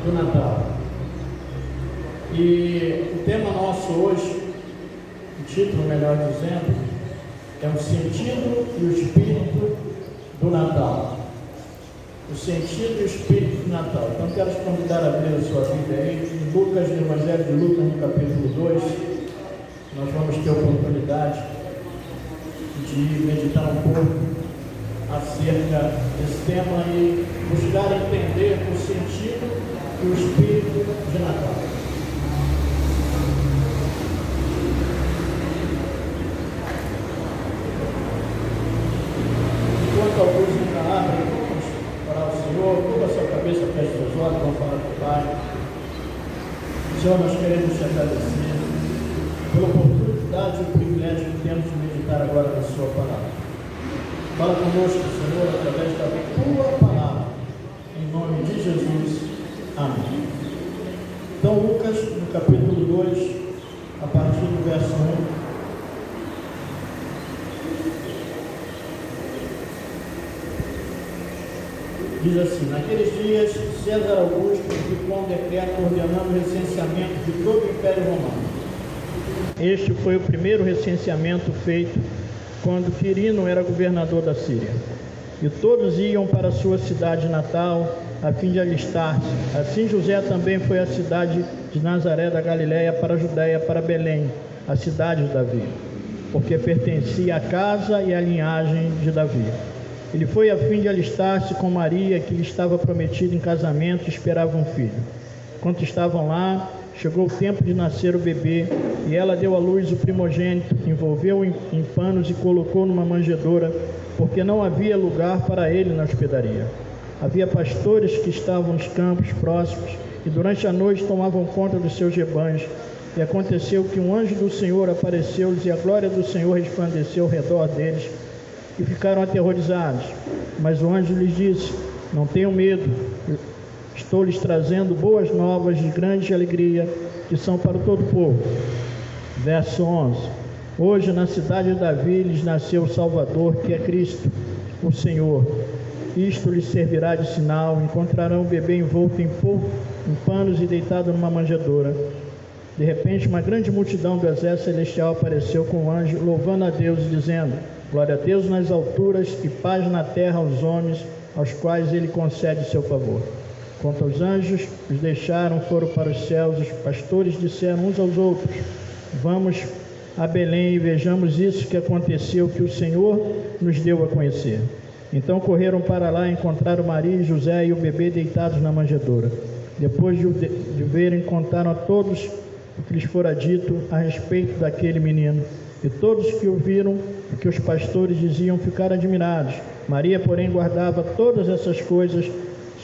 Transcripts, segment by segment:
do Natal. E o tema nosso hoje, o título melhor dizendo, é o sentido e o espírito do Natal. O sentido e o espírito do Natal. Então quero te convidar a abrir a sua Bíblia aí, em Lucas, no Evangelho de Lucas, no capítulo 2, nós vamos ter a oportunidade de meditar um pouco acerca desse tema e buscar entender o sentido e o espírito de Natal. Enquanto alguns ainda abrem, vamos orar ao Senhor, curva a sua cabeça, feche seus olhos, vamos falar com o Pai. Senhor, nós queremos te agradecer pela oportunidade e o privilégio que temos de meditar agora na sua palavra. Fala conosco, Senhor, através da tua palavra, em nome de Jesus. Amém. Então, Lucas, no capítulo 2, a partir do verso 1, diz assim: naqueles dias, César Augusto publicou um decreto ordenando o recenseamento de todo o Império Romano. Este foi o primeiro recenseamento feito quando Quirino era governador da Síria. E todos iam para a sua cidade natal, a fim de alistar-se. Assim José também foi à cidade de Nazaré da Galiléia para a Judéia, para Belém, a cidade de Davi, porque pertencia à casa e à linhagem de Davi. Ele foi a fim de alistar-se com Maria, que lhe estava prometida em casamento, e esperava um filho. Enquanto estavam lá, chegou o tempo de nascer o bebê, e ela deu à luz o primogênito, envolveu em panos e colocou numa manjedoura, porque não havia lugar para ele na hospedaria. Havia pastores que estavam nos campos próximos, e durante a noite tomavam conta dos seus rebanhos. E aconteceu que um anjo do Senhor apareceu-lhes, e a glória do Senhor resplandeceu ao redor deles, e ficaram aterrorizados. Mas o anjo lhes disse: não tenham medo, estou lhes trazendo boas novas de grande alegria, que são para todo o povo. Verso 11: hoje na cidade de Davi lhes nasceu o Salvador, que é Cristo, o Senhor. Isto lhes servirá de sinal: encontrarão o bebê envolto em panos e deitado numa manjedoura. De repente uma grande multidão do exército celestial apareceu com o anjo, louvando a Deus e dizendo: glória a Deus nas alturas e paz na terra aos homens, aos quais ele concede seu favor. Quanto aos anjos, os deixaram, foram para os céus. Os pastores disseram uns aos outros: vamos a Belém e vejamos isso que aconteceu, que o Senhor nos deu a conhecer. Então correram para lá e encontraram Maria e José e o bebê deitados na manjedoura. Depois de verem, contaram a todos o que lhes fora dito a respeito daquele menino. E todos que ouviram o que os pastores diziam ficaram admirados. Maria, porém, guardava todas essas coisas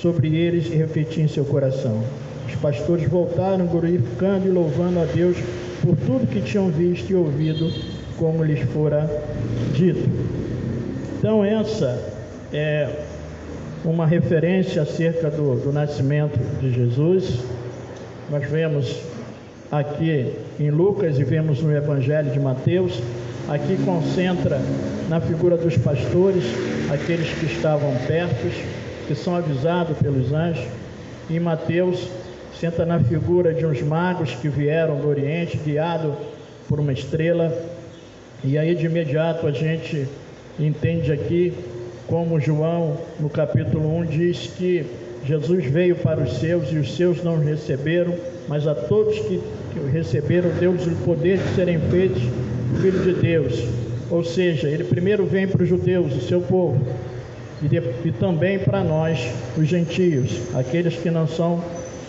sobre eles e refletia em seu coração. Os pastores voltaram, glorificando e louvando a Deus por tudo que tinham visto e ouvido, como lhes fora dito. Então essa é uma referência acerca do nascimento de Jesus. Nós vemos aqui em Lucas e vemos no Evangelho de Mateus. Aqui concentra na figura dos pastores, aqueles que estavam perto, que são avisados pelos anjos. Em Mateus, senta na figura de uns magos que vieram do Oriente, guiados por uma estrela. E aí de imediato a gente entende aqui como João, no capítulo 1, diz que Jesus veio para os seus e os seus não o receberam, mas a todos que o receberam deu-lhes o poder de serem feitos filhos de Deus. Ou seja, ele primeiro vem para os judeus, o seu povo, e também para nós, os gentios, aqueles que não são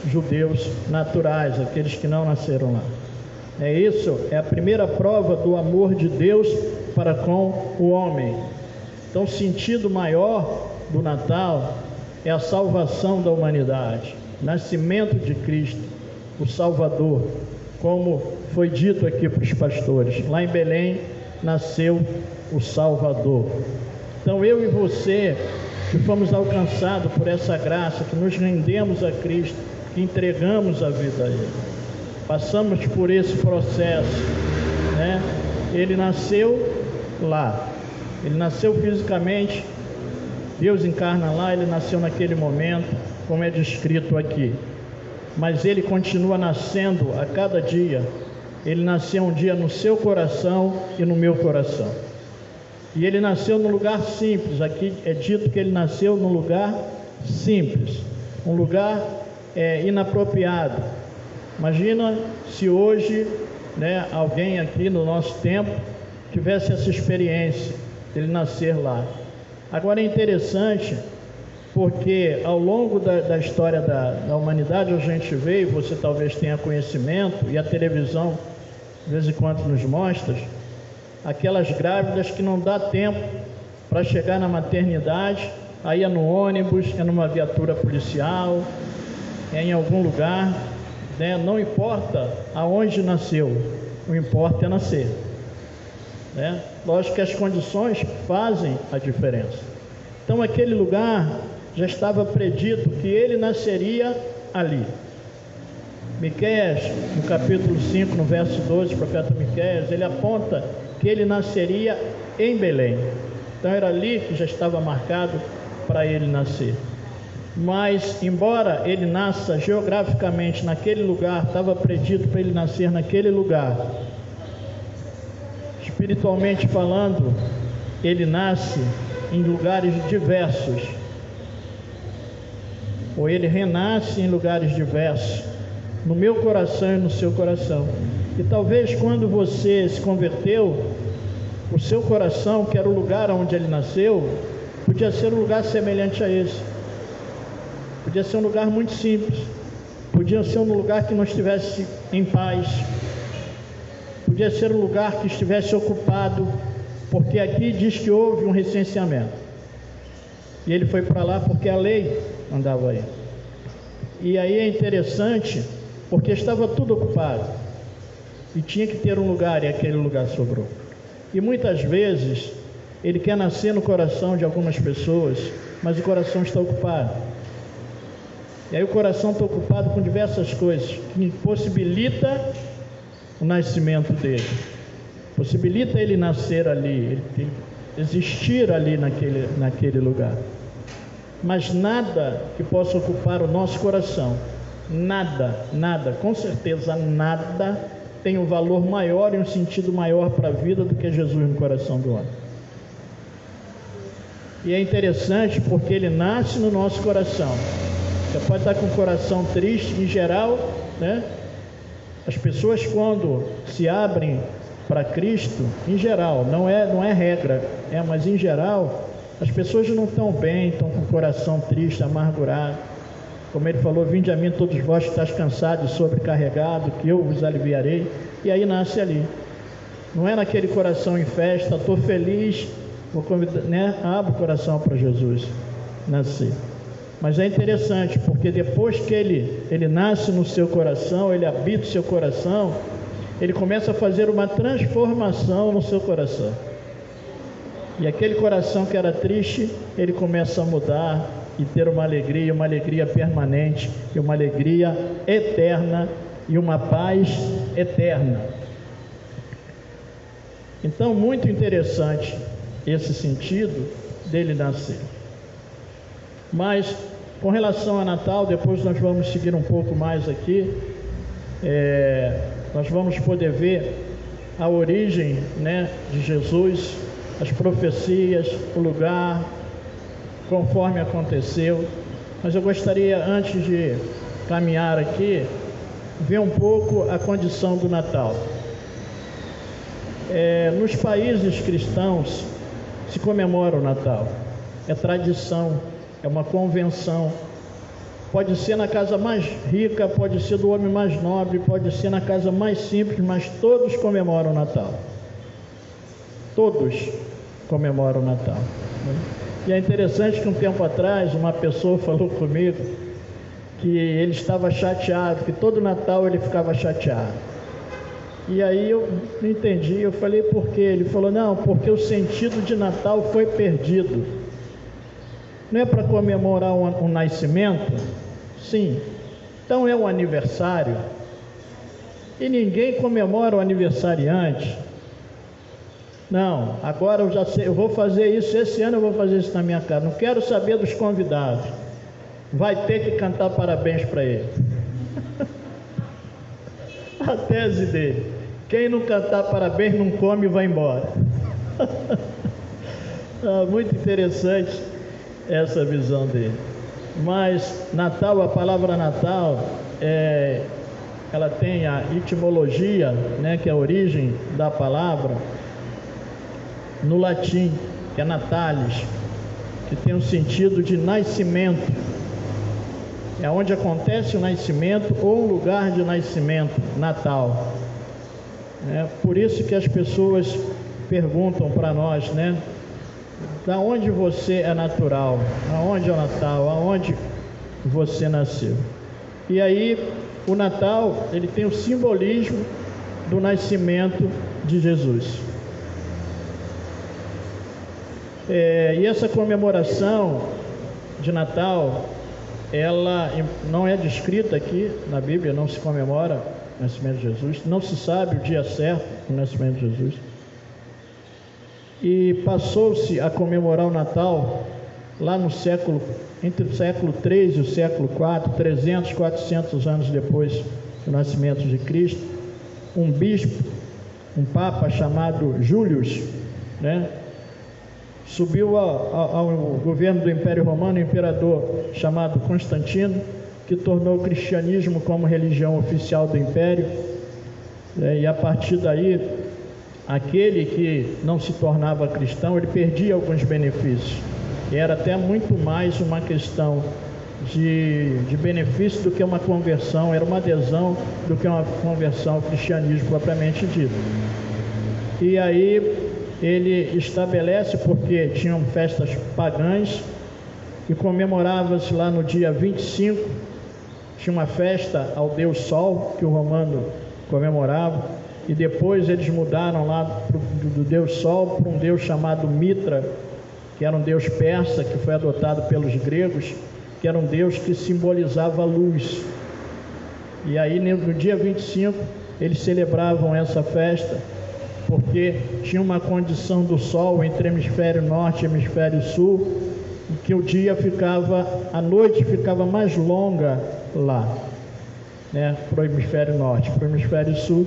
judeus naturais, aqueles que não nasceram lá. Isso é a primeira prova do amor de Deus para com o homem. Então, o sentido maior do Natal é a salvação da humanidade, nascimento de Cristo, o Salvador, como foi dito aqui para os pastores. Lá em Belém nasceu o Salvador. Então eu e você, que fomos alcançados por essa graça, que nos rendemos a Cristo, que entregamos a vida a Ele, passamos por esse processo, né? Ele nasceu lá, ele nasceu fisicamente, Deus encarna lá, ele nasceu naquele momento, como é descrito aqui. mas ele continua nascendo a cada dia. Ele nasceu um dia no seu coração e no meu coração. E ele nasceu num lugar simples. Aqui é dito que ele nasceu num lugar simples, um lugar inapropriado. Imagina se hoje, alguém aqui no nosso tempo tivesse essa experiência dele nascer lá. Agora é interessante, porque ao longo da história da humanidade a gente vê, e você talvez tenha conhecimento, e a televisão de vez em quando nos mostra, aquelas grávidas que não dá tempo para chegar na maternidade, aí é no ônibus, é numa viatura policial, é em algum lugar, não importa aonde nasceu, o importa é nascer. Lógico que as condições fazem a diferença. Então aquele lugar já estava predito que ele nasceria ali. Miqueias, no capítulo 5, no verso 12, o profeta Miqueias, ele aponta que ele nasceria em Belém. Então era ali que já estava marcado para ele nascer. Mas, embora ele nasça geograficamente naquele lugar, estava predito para ele nascer naquele lugar, espiritualmente falando, ele nasce em lugares diversos, ou ele renasce em lugares diversos, no meu coração e no seu coração. E talvez quando você se converteu, o seu coração, que era o lugar onde ele nasceu, podia ser um lugar semelhante a esse. Podia ser um lugar muito simples, podia ser um lugar que não estivesse em paz, podia ser um lugar que estivesse ocupado, porque aqui diz que houve um recenseamento, e ele foi para lá porque a lei mandava aí. E aí é interessante, porque estava tudo ocupado, e tinha que ter um lugar, e aquele lugar sobrou. E muitas vezes, ele quer nascer no coração de algumas pessoas, mas o coração está ocupado. E aí o coração está ocupado com diversas coisas, que impossibilita o nascimento dele, possibilita ele nascer ali, ele existir ali naquele lugar. Mas nada que possa ocupar o nosso coração, nada, com certeza nada, tem um valor maior e um sentido maior para a vida do que Jesus no coração do homem. E é interessante porque ele nasce no nosso coração. Você pode estar com o coração triste, em geral, as pessoas quando se abrem para Cristo, em geral, não é regra, mas em geral, as pessoas não estão bem, estão com o coração triste, amargurado. Como ele falou, vinde a mim todos vós que estáis cansados e sobrecarregados, que eu vos aliviarei. E aí nasce ali. Não é naquele coração em festa, estou feliz, vou convidar, abre o coração para Jesus nascer. Mas é interessante, porque depois que ele nasce no seu coração, ele habita o seu coração, ele começa a fazer uma transformação no seu coração. E aquele coração que era triste, ele começa a mudar e ter uma alegria permanente, e uma alegria eterna, e uma paz eterna. Então, muito interessante esse sentido dele nascer. Mas, com relação a Natal, depois nós vamos seguir um pouco mais aqui, nós vamos poder ver a origem de Jesus, as profecias, o lugar, conforme aconteceu. Mas eu gostaria, antes de caminhar aqui, ver um pouco a condição do Natal. Nos países cristãos se comemora o Natal, é tradição, é uma convenção. Pode ser na casa mais rica, pode ser do homem mais nobre, pode ser na casa mais simples, mas todos comemoram o Natal. Todos comemoram o Natal. E é interessante que um tempo atrás uma pessoa falou comigo que ele estava chateado, que todo Natal ele ficava chateado. E aí eu não entendi, eu falei por quê? Ele falou, não, porque o sentido de Natal foi perdido. Não é para comemorar um nascimento? Sim. Então é um aniversário. E ninguém comemora o aniversariante. Não, agora eu já sei, eu vou fazer isso, esse ano eu vou fazer isso na minha casa. Não quero saber dos convidados. Vai ter que cantar parabéns para ele. A tese dele: quem não cantar parabéns não come e vai embora. Muito interessante essa visão dele. Mas Natal, a palavra Natal, ela tem a etimologia, né, que é a origem da palavra, no latim, que é natalis, que tem o sentido de nascimento. É onde acontece o nascimento ou um lugar de nascimento, Natal. Por isso que as pessoas perguntam para nós, né? Da onde você é natural? Aonde é o Natal? Aonde você nasceu? E aí, o Natal, ele tem o simbolismo do nascimento de Jesus. E essa comemoração de Natal, ela não é descrita aqui na Bíblia, não se comemora o nascimento de Jesus, não se sabe o dia certo do nascimento de Jesus. E passou-se a comemorar o Natal lá no século, entre o século 3 e o século 4, 300, 400 anos depois do nascimento de Cristo. Um bispo, um papa chamado Július, né, subiu ao governo do Império Romano, um imperador chamado Constantino, que tornou o cristianismo como religião oficial do Império, e a partir daí, aquele que não se tornava cristão, ele perdia alguns benefícios, e era até muito mais uma questão de benefício do que uma conversão, era uma adesão do que uma conversão ao cristianismo propriamente dito. E aí ele estabelece, porque tinham festas pagãs, e comemorava-se lá no dia 25, tinha uma festa ao Deus Sol, que o romano comemorava, e depois eles mudaram lá do Deus Sol para um Deus chamado Mitra, que era um Deus persa, que foi adotado pelos gregos, que era um Deus que simbolizava a luz. E aí no dia 25 eles celebravam essa festa, porque tinha uma condição do Sol entre hemisfério norte e hemisfério sul, e que a noite ficava mais longa lá, né, para o hemisfério norte. Para o hemisfério sul,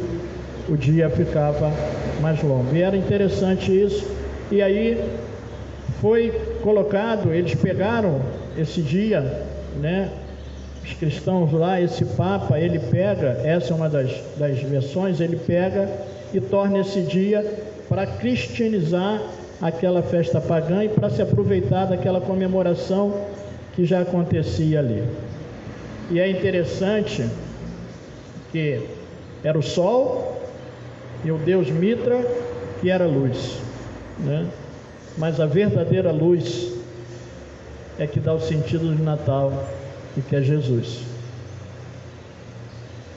o dia ficava mais longo. E era interessante isso. E aí foi colocado, eles pegaram esse dia, né, os cristãos lá, esse Papa, ele pega, essa é uma das versões, ele pega e torna esse dia para cristianizar aquela festa pagã e para se aproveitar daquela comemoração que já acontecia ali. E é interessante que era o sol e o Deus Mitra, que era luz, né? Mas a verdadeira luz é que dá o sentido de Natal, e que é Jesus.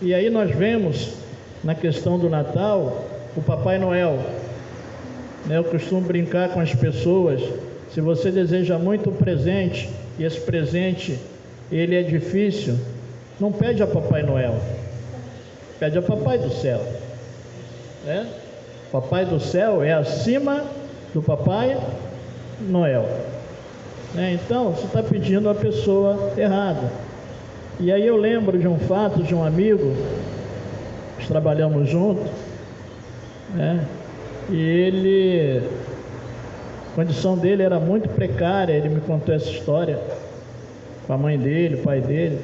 E aí nós vemos na questão do Natal o Papai Noel, né? Eu costumo brincar com as pessoas: se você deseja muito um presente e esse presente ele é difícil, não pede a Papai Noel, pede a Papai do Céu, né? Papai do Céu é acima do Papai Noel, né? Então você está pedindo a pessoa errada. E aí eu lembro de um fato de um amigo, nós trabalhamos juntos, né? E a condição dele era muito precária. Ele me contou essa história com a mãe dele, o pai dele,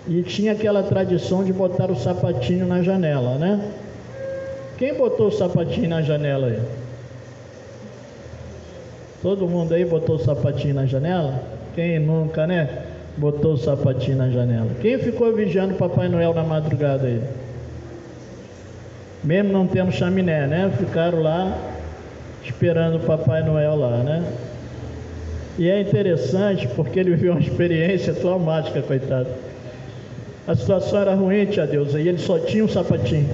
e tinha aquela tradição de botar o sapatinho na janela, né? Quem botou o sapatinho na janela aí? Todo mundo aí botou o sapatinho na janela? Quem nunca, né? Botou o sapatinho na janela. Quem ficou vigiando o Papai Noel na madrugada aí? Mesmo não tendo chaminé, né? Ficaram lá esperando o Papai Noel lá, né? E é interessante porque ele viveu uma experiência traumática, coitado. A situação era ruim, tia Deus, e ele só tinha um sapatinho.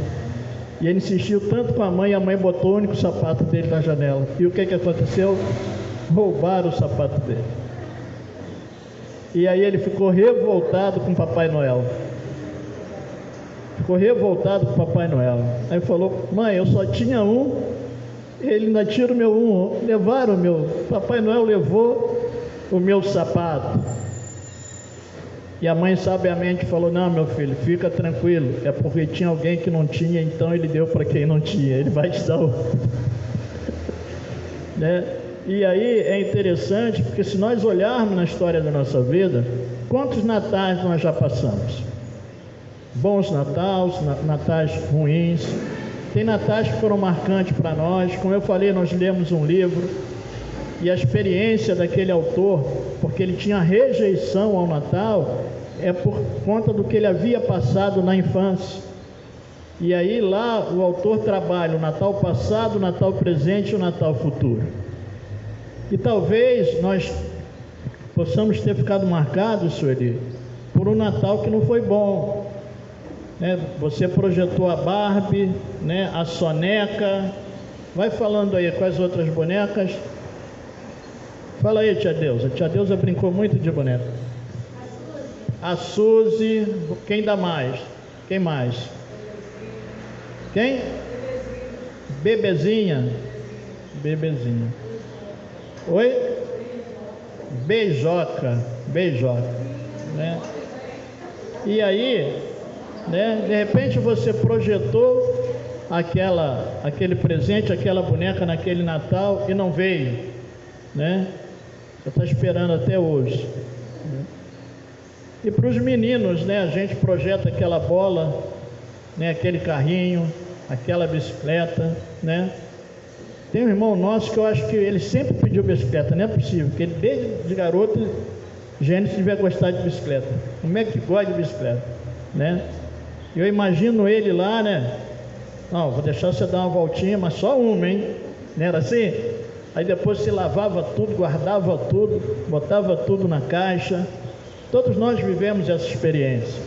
E ele insistiu tanto com a mãe botou o único sapato dele na janela. E o que aconteceu? Roubaram o sapato dele. E aí ele ficou revoltado com o Papai Noel. Ficou revoltado com o Papai Noel. Aí falou: mãe, eu só tinha um, ele ainda tira o meu um, levaram o meu, Papai Noel levou o meu sapato. E a mãe sabiamente falou: não, meu filho, fica tranquilo, é porque tinha alguém que não tinha, então ele deu para quem não tinha, ele vai te dar o... né? E aí é interessante, porque se nós olharmos na história da nossa vida, quantos natais nós já passamos? Bons natais ruins, tem natais que foram marcantes para nós. Como eu falei, nós lemos um livro, e a experiência daquele autor, porque ele tinha rejeição ao Natal, é por conta do que ele havia passado na infância. E aí lá o autor trabalha o Natal passado, o Natal presente e o Natal futuro. E talvez nós possamos ter ficado marcados, Sueli, por um Natal que não foi bom, né? Você projetou a Barbie, né? A Soneca, vai falando aí quais outras bonecas. Fala aí, tia Deusa. Tia Deusa brincou muito de boneca. A Suzy. Quem dá mais? Quem mais? Quem? Bebezinha. Bebezinha. Oi? Beijoca. Beijoca, né? E aí, né? De repente você projetou aquele presente, aquela boneca naquele Natal e não veio, né? Você está esperando até hoje, né? E para os meninos, né? A gente projeta aquela bola, né? Aquele carrinho, aquela bicicleta, né? Tem um irmão nosso que eu acho que ele sempre pediu bicicleta, não é possível, porque ele desde garoto, Gênesis devia gostar de bicicleta. Como é que gosta de bicicleta, né? Eu imagino ele lá, né? Não, vou deixar você dar uma voltinha, mas só uma, hein? Não era assim? Aí depois se lavava tudo, guardava tudo, botava tudo na caixa. Todos nós vivemos essa experiência.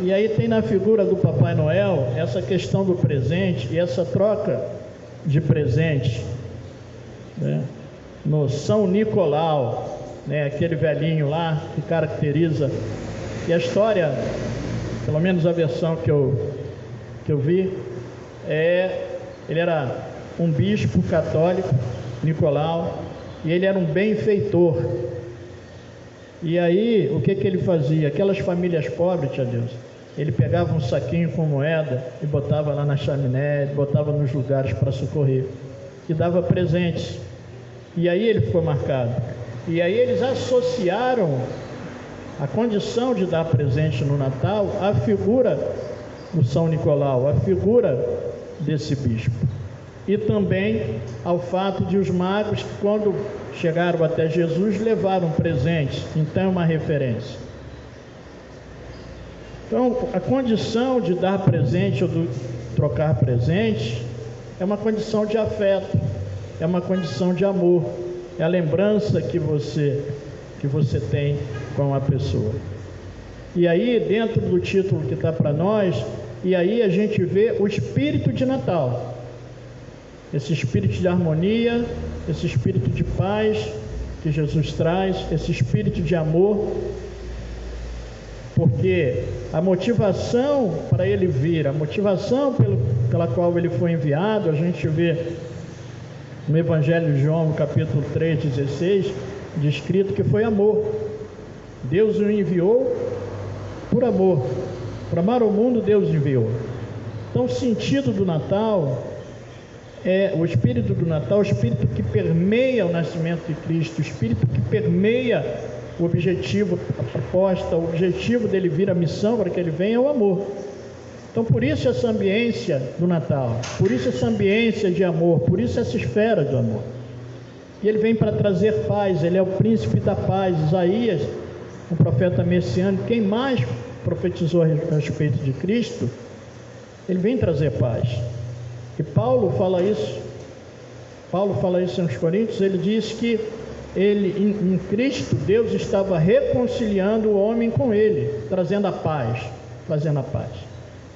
E aí tem na figura do Papai Noel essa questão do presente e essa troca de presente, né? No São Nicolau, né? Aquele velhinho lá que caracteriza. E a história, pelo menos a versão que eu vi, ele era um bispo católico, Nicolau, e ele era um benfeitor. E aí, o que ele fazia? Aquelas famílias pobres, tia Deus, ele pegava um saquinho com moeda e botava lá na chaminé, botava nos lugares para socorrer, e dava presentes. E aí ele ficou marcado. E aí eles associaram a condição de dar presente no Natal à figura do São Nicolau, à figura desse bispo. E também ao fato de os magos, que quando chegaram até Jesus, levaram presentes. Então é uma referência. Então, a condição de dar presente ou de trocar presente é uma condição de afeto, é uma condição de amor, é a lembrança que você tem com a pessoa. E aí, dentro do título que está para nós, e aí a gente vê o espírito de Natal. Esse espírito de harmonia, esse espírito de paz que Jesus traz, esse espírito de amor, porque a motivação para ele vir, a motivação pela qual ele foi enviado, a gente vê no Evangelho de João, no capítulo 3:16, descrito que foi amor. Deus o enviou por amor. Para amar o mundo, Deus enviou. Então, o sentido do Natal é o espírito do Natal, o espírito que permeia o nascimento de Cristo, o espírito que permeia o objetivo, a proposta, o objetivo dele vir, a missão para que ele venha é o amor. Então, por isso essa ambiência do Natal, por isso essa ambiência de amor, por isso essa esfera do amor. E ele vem para trazer paz, ele é o príncipe da paz. Isaías, um profeta messiânico, quem mais profetizou a respeito de Cristo, ele vem trazer paz. E Paulo fala isso aos Coríntios. Ele diz que em Cristo, Deus estava reconciliando o homem com ele, trazendo a paz, fazendo a paz.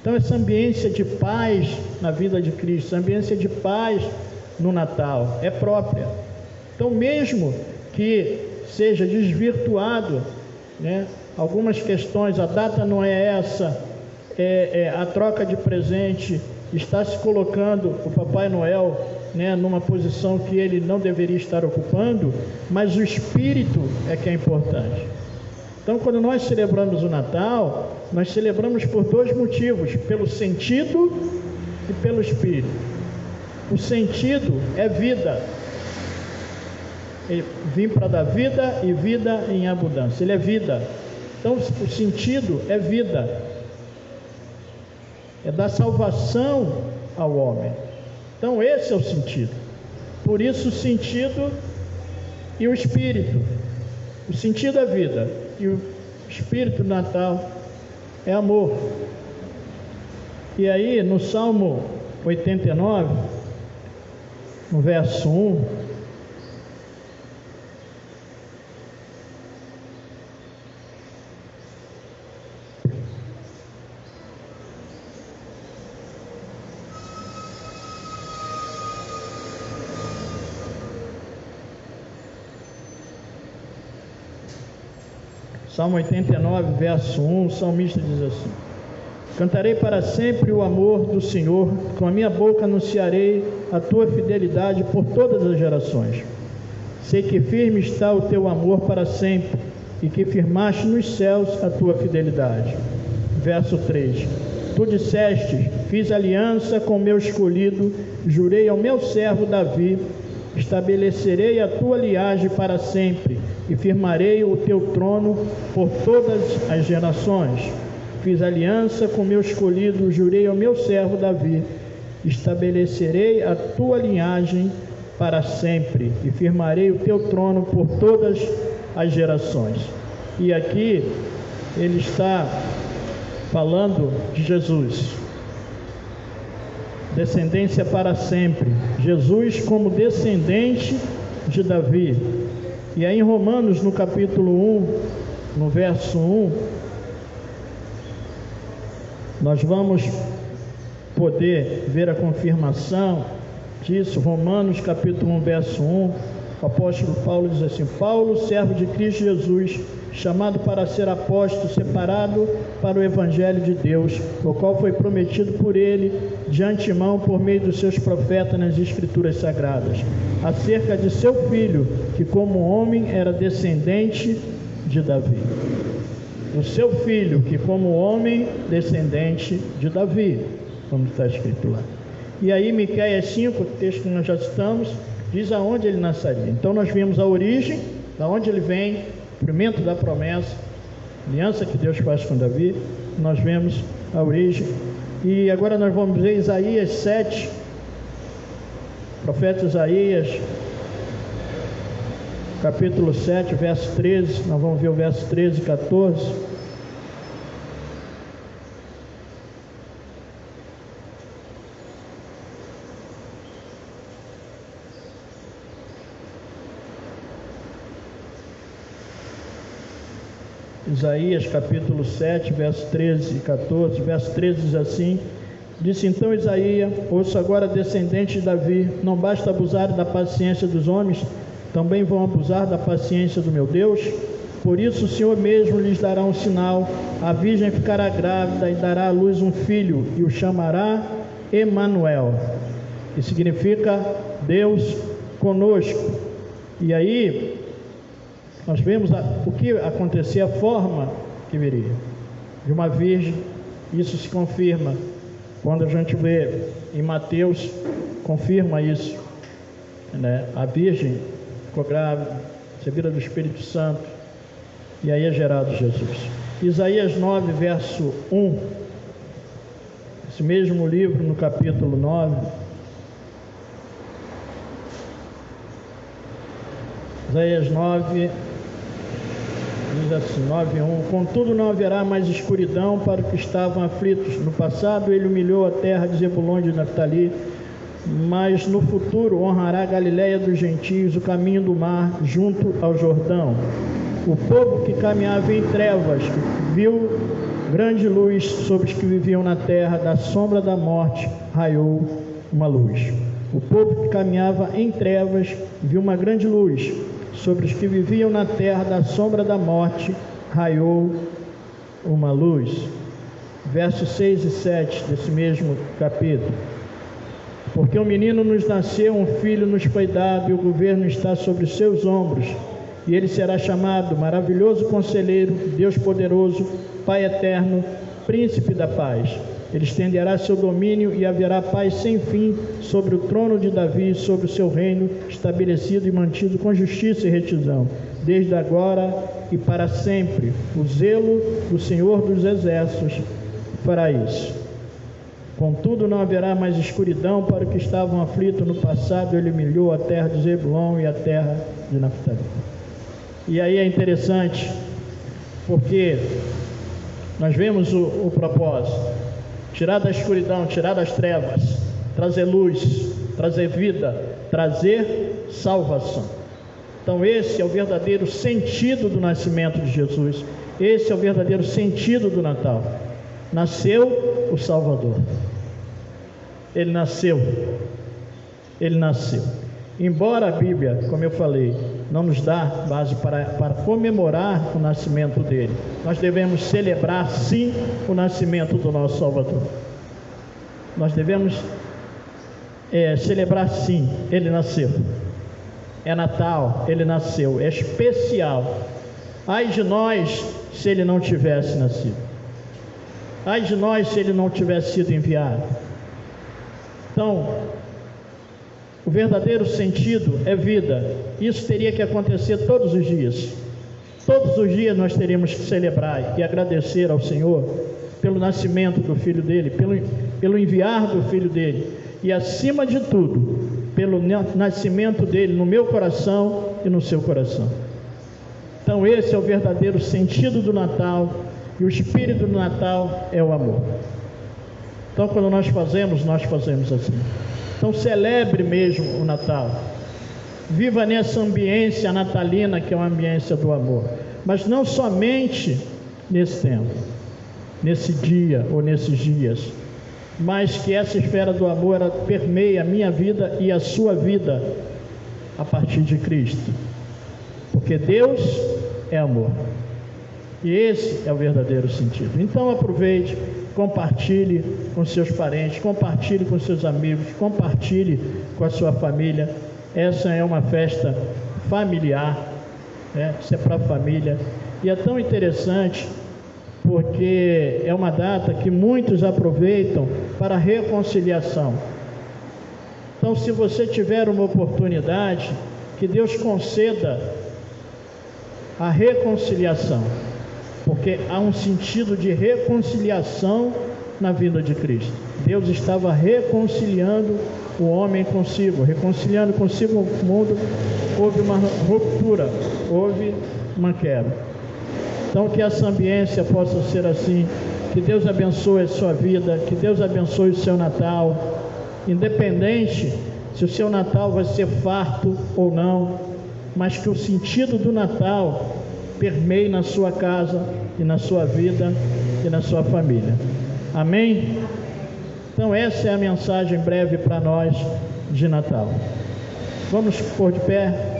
Então, essa ambiência de paz na vida de Cristo, essa ambiência de paz no Natal é própria. Então, mesmo que seja desvirtuado, né, algumas questões, a data não é essa, a troca de presente está se colocando o Papai Noel, né, numa posição que ele não deveria estar ocupando, mas o espírito é que é importante. Então, quando nós celebramos o Natal, nós celebramos por dois motivos: pelo sentido e pelo espírito. O sentido é vida. Ele vim para dar vida e vida em abundância. Ele é vida. Então, o sentido é vida. É dar salvação ao homem. Então, esse é o sentido. Por isso, o sentido e o espírito. O sentido é vida e o espírito do Natal é amor. E aí, no Salmo 89, no verso 1, Salmo 89, verso 1, o salmista diz assim: cantarei para sempre o amor do Senhor, com a minha boca anunciarei a tua fidelidade por todas as gerações. Sei que firme está o teu amor para sempre, e que firmaste nos céus a tua fidelidade. Verso 3: tu disseste, fiz aliança com o meu escolhido, jurei ao meu servo Davi, estabelecerei a tua linhagem para sempre, e firmarei o teu trono por todas as gerações. Fiz aliança com meu escolhido, jurei ao meu servo Davi, estabelecerei a tua linhagem para sempre, e firmarei o teu trono por todas as gerações. E aqui ele está falando de Jesus, descendência para sempre, Jesus como descendente de Davi. E aí em Romanos, no capítulo 1, no verso 1, nós vamos poder ver a confirmação disso. Romanos capítulo 1, verso 1, o apóstolo Paulo diz assim: Paulo, servo de Cristo Jesus, chamado para ser apóstolo, separado para o evangelho de Deus, o qual foi prometido por ele de antemão por meio dos seus profetas nas escrituras sagradas, acerca de seu filho, que como homem era descendente de Davi. O seu filho, que como homem, descendente de Davi, como está escrito lá. E aí Miqueias 5, o texto que nós já citamos, diz aonde ele nasceria. Então nós vimos a origem, da onde ele vem, cumprimento da promessa, aliança que Deus faz com Davi. Nós vemos a origem. E agora nós vamos ver Isaías 7, profeta Isaías, capítulo 7, verso 13, nós vamos ver o verso 13 e 14. Isaías capítulo 7, verso 13 e 14, verso 13 diz assim: disse então Isaías: ouça agora, descendente de Davi, não basta abusar da paciência dos homens, também vão abusar da paciência do meu Deus? Por isso o Senhor mesmo lhes dará um sinal: a virgem ficará grávida e dará à luz um filho, e o chamará Emanuel, que significa Deus conosco. E aí nós vemos o que acontecia, a forma que viria de uma virgem. Isso se confirma quando a gente vê em Mateus, confirma isso, né? A virgem ficou grávida, recebida do Espírito Santo, e aí é gerado Jesus. Isaías 9, verso 1, esse mesmo livro, no capítulo 9, Isaías 9, diz assim, 9:1: contudo não haverá mais escuridão para os que estavam aflitos. No passado ele humilhou a terra de Zebulon e de Naftali, mas no futuro honrará a Galileia dos gentios, o caminho do mar junto ao Jordão. O povo que caminhava em trevas viu grande luz, sobre os que viviam na terra da sombra da morte raiou uma luz. O povo que caminhava em trevas viu uma grande luz, sobre os que viviam na terra da sombra da morte raiou uma luz. Versos 6 e 7 desse mesmo capítulo: porque um menino nos nasceu, um filho nos foi dado, e o governo está sobre os seus ombros, E ele será chamado Maravilhoso Conselheiro, Deus Poderoso, Pai Eterno, Príncipe da Paz. Ele estenderá seu domínio e haverá paz sem fim sobre o trono de Davi e sobre o seu reino, estabelecido e mantido com justiça e retidão, desde agora e para sempre. O zelo do Senhor dos Exércitos fará isso. Contudo, não haverá mais escuridão para os que estavam aflitos no passado. Ele humilhou a terra de Zebulon e a terra de Naftali. E aí é interessante, porque nós vemos o propósito: tirar da escuridão, tirar das trevas, trazer luz, trazer vida, trazer salvação. Então esse é o verdadeiro sentido do nascimento de Jesus. Esse é o verdadeiro sentido do Natal. Nasceu o Salvador. Ele nasceu. Ele nasceu. Embora a Bíblia, como eu falei, não nos dá base para comemorar o nascimento dele, nós devemos celebrar sim o nascimento do nosso Salvador. Nós devemos celebrar sim, ele nasceu. É Natal, ele nasceu, é especial. Ai de nós se ele não tivesse nascido. Ai de nós se ele não tivesse sido enviado. Então, o verdadeiro sentido é vida. Isso teria que acontecer todos os dias. Todos os dias nós teríamos que celebrar e agradecer ao Senhor pelo nascimento do Filho dele, pelo enviar do Filho dele, e acima de tudo, pelo nascimento dele no meu coração e no seu coração. Então esse é o verdadeiro sentido do Natal, e o espírito do Natal é o amor. Então quando nós fazemos assim. Então celebre mesmo o Natal. Viva nessa ambiência natalina, que é uma ambiência do amor. Mas não somente nesse tempo, nesse dia ou nesses dias, mas que essa esfera do amor ela permeie a minha vida e a sua vida a partir de Cristo. Porque Deus é amor. E esse é o verdadeiro sentido. Então aproveite, compartilhe com seus parentes, compartilhe com seus amigos, compartilhe com a sua família. Essa é uma festa familiar, né? Isso é para a família. E é tão interessante porque é uma data que muitos aproveitam para reconciliação. Então, se você tiver uma oportunidade, que Deus conceda a reconciliação, porque há um sentido de reconciliação na vinda de Cristo. Deus estava reconciliando o homem consigo, reconciliando consigo o mundo. Houve uma ruptura, houve uma quebra. Então que essa ambiência possa ser assim. Que Deus abençoe a sua vida, que Deus abençoe o seu Natal, independente se o seu Natal vai ser farto ou não, mas que o sentido do Natal permeie na sua casa e na sua vida e na sua família. Amém? Então essa é a mensagem breve para nós de Natal. Vamos pôr de pé.